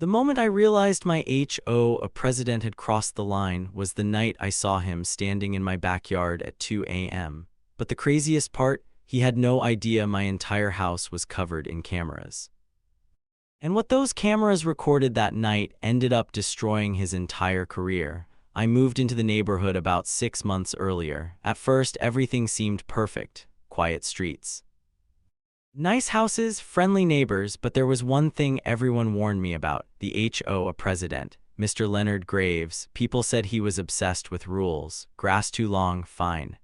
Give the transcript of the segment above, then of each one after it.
The moment I realized my HOA president had crossed the line was the night I saw him standing in my backyard at 2 a.m. But the craziest part, he had no idea my entire house was covered in cameras. And what those cameras recorded that night ended up destroying his entire career. I moved into the neighborhood about 6 months earlier. At first, everything seemed perfect. Quiet streets, nice houses, friendly neighbors, but there was one thing everyone warned me about: the HOA president, Mr. Leonard Graves. People said he was obsessed with rules. Grass too long, fine.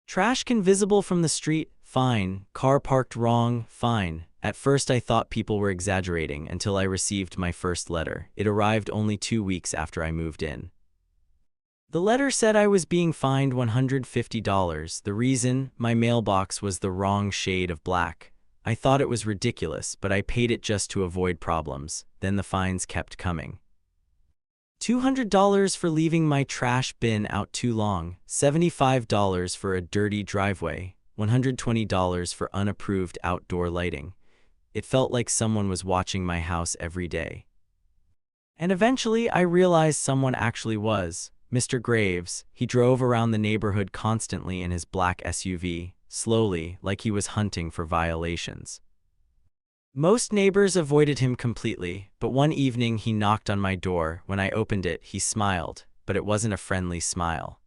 Trash can visible from the street, fine. Car parked wrong, fine. At first I thought people were exaggerating until I received my first letter. It arrived only 2 weeks after I moved in. The letter said I was being fined $150. The reason? My mailbox was the wrong shade of black. I thought it was ridiculous, but I paid it just to avoid problems. Then the fines kept coming. $200 for leaving my trash bin out too long, $75 for a dirty driveway, $120 for unapproved outdoor lighting. It felt like someone was watching my house every day. And eventually I realized someone actually was. Mr. Graves. He drove around the neighborhood constantly in his black SUV, slowly, like he was hunting for violations. Most neighbors avoided him completely, but one evening he knocked on my door. When I opened it, he smiled, but it wasn't a friendly smile.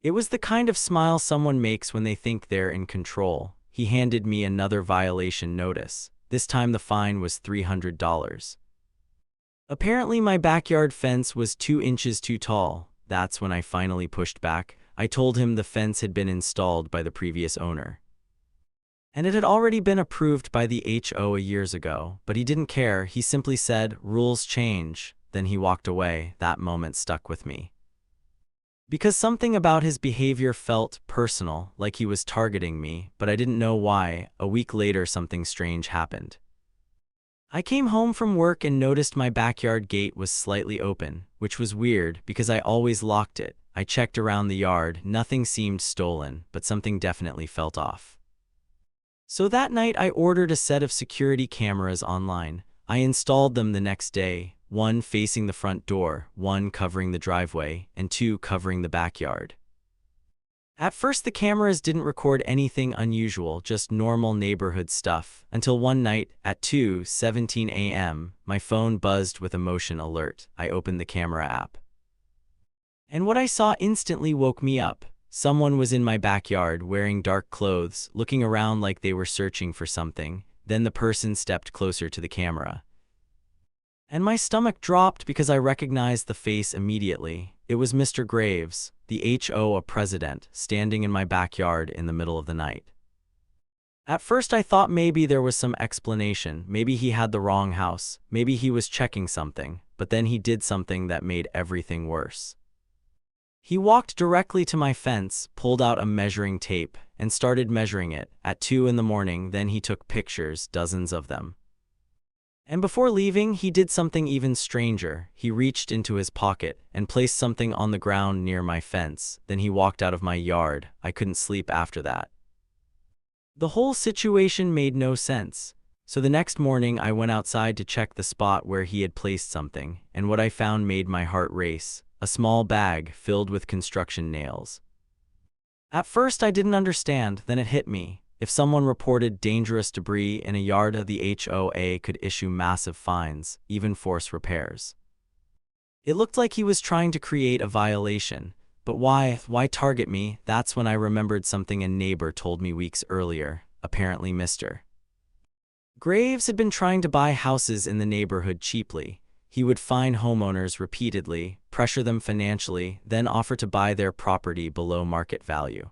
It was the kind of smile someone makes when they think they're in control. He handed me another violation notice. This time the fine was $300. Apparently my backyard fence was 2 inches too tall. That's when I finally pushed back. I told him the fence had been installed by the previous owner, and it had already been approved by the HOA years ago, but he didn't care. He simply said, "Rules change." Then he walked away. That moment stuck with me, because something about his behavior felt personal, like he was targeting me, but I didn't know why. A week later, something strange happened. I came home from work and noticed my backyard gate was slightly open, which was weird because I always locked it. I checked around the yard. Nothing seemed stolen, but something definitely felt off. So that night I ordered a set of security cameras online. I installed them the next day, 1 facing the front door, 1 covering the driveway, and 2 covering the backyard. At first the cameras didn't record anything unusual, just normal neighborhood stuff, until one night, at 2:17 a.m., my phone buzzed with a motion alert. I opened the camera app, and what I saw instantly woke me up. Someone was in my backyard wearing dark clothes, looking around like they were searching for something. Then the person stepped closer to the camera, and my stomach dropped because I recognized the face immediately. It was Mr. Graves, the HOA president, standing in my backyard in the middle of the night. At first I thought maybe there was some explanation. Maybe he had the wrong house. Maybe he was checking something. But then he did something that made everything worse. He walked directly to my fence, pulled out a measuring tape, and started measuring it. At 2 in the morning, then he took pictures, dozens of them. And before leaving, he did something even stranger. He reached into his pocket and placed something on the ground near my fence. Then he walked out of my yard. I couldn't sleep after that. The whole situation made no sense. So the next morning, I went outside to check the spot where he had placed something, and what I found made my heart race: a small bag filled with construction nails. At first, I didn't understand. Then it hit me. If someone reported dangerous debris in a yard, the HOA could issue massive fines, even force repairs. It looked like he was trying to create a violation. But why? Why target me? That's when I remembered something a neighbor told me weeks earlier. Apparently Mr. Graves had been trying to buy houses in the neighborhood cheaply. He would fine homeowners repeatedly, pressure them financially, then offer to buy their property below market value.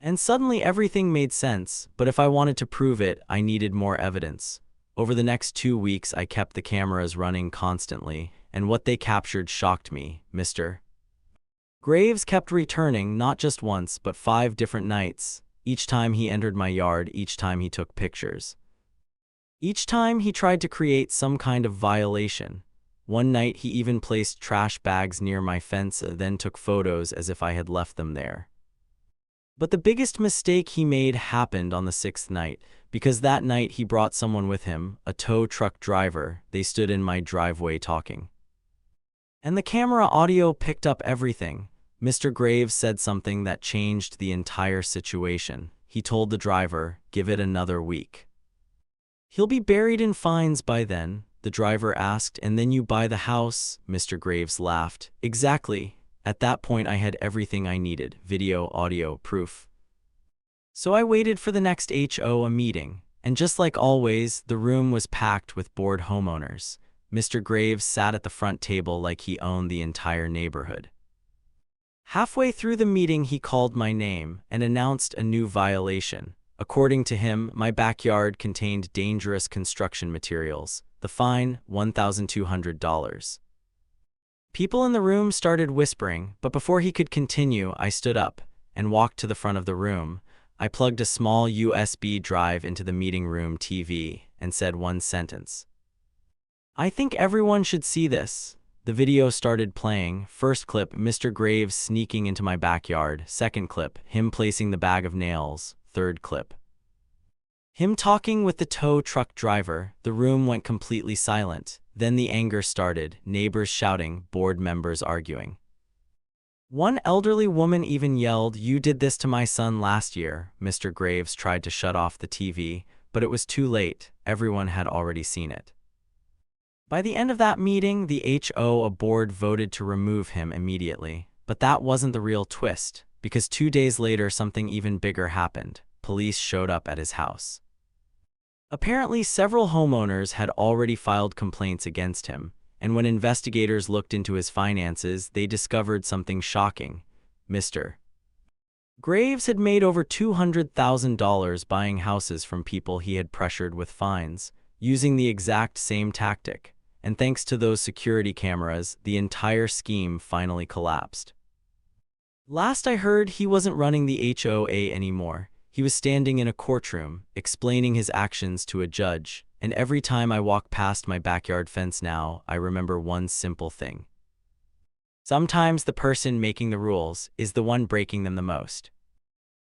And suddenly everything made sense, but if I wanted to prove it, I needed more evidence. Over the next 2 weeks, I kept the cameras running constantly, and what they captured shocked me. Mr. Graves kept returning, not just once, but 5 different nights. Each time he entered my yard, each time he took pictures. Each time he tried to create some kind of violation. One night he even placed trash bags near my fence, then took photos as if I had left them there. But the biggest mistake he made happened on the 6th night. because that night he brought someone with him, a tow truck driver. They stood in my driveway talking. And the camera audio picked up everything. Mr. Graves said something that changed the entire situation. He told the driver, "Give it another week. He'll be buried in fines by then." The driver asked, "And then you buy the house?" Mr. Graves laughed. "Exactly. At that point I had everything I needed, video, audio, proof. So I waited for the next HOA meeting, and just like always, the room was packed with bored homeowners. Mr. Graves sat at the front table like he owned the entire neighborhood. Halfway through the meeting, he called my name and announced a new violation. According to him, my backyard contained dangerous construction materials. The fine, $1,200. People in the room started whispering, but before he could continue, I stood up and walked to the front of the room. I plugged a small USB drive into the meeting room TV and said one sentence. "I think everyone should see this." The video started playing. First clip, Mr. Graves sneaking into my backyard. Second clip, him placing the bag of nails. Third clip, him talking with the tow truck driver. The room went completely silent. Then the anger started, neighbors shouting, board members arguing. One elderly woman even yelled, "You did this to my son last year." Mr. Graves tried to shut off the TV, but it was too late. Everyone had already seen it. By the end of that meeting, the HOA board voted to remove him immediately. But that wasn't the real twist, because 2 days later something even bigger happened. Police showed up at his house. Apparently, several homeowners had already filed complaints against him, and when investigators looked into his finances, they discovered something shocking. Mr. Graves had made over $200,000 buying houses from people he had pressured with fines, using the exact same tactic. And thanks to those security cameras, the entire scheme finally collapsed. Last I heard, he wasn't running the HOA anymore. He was standing in a courtroom, explaining his actions to a judge, and every time I walk past my backyard fence now, I remember one simple thing. Sometimes the person making the rules is the one breaking them the most.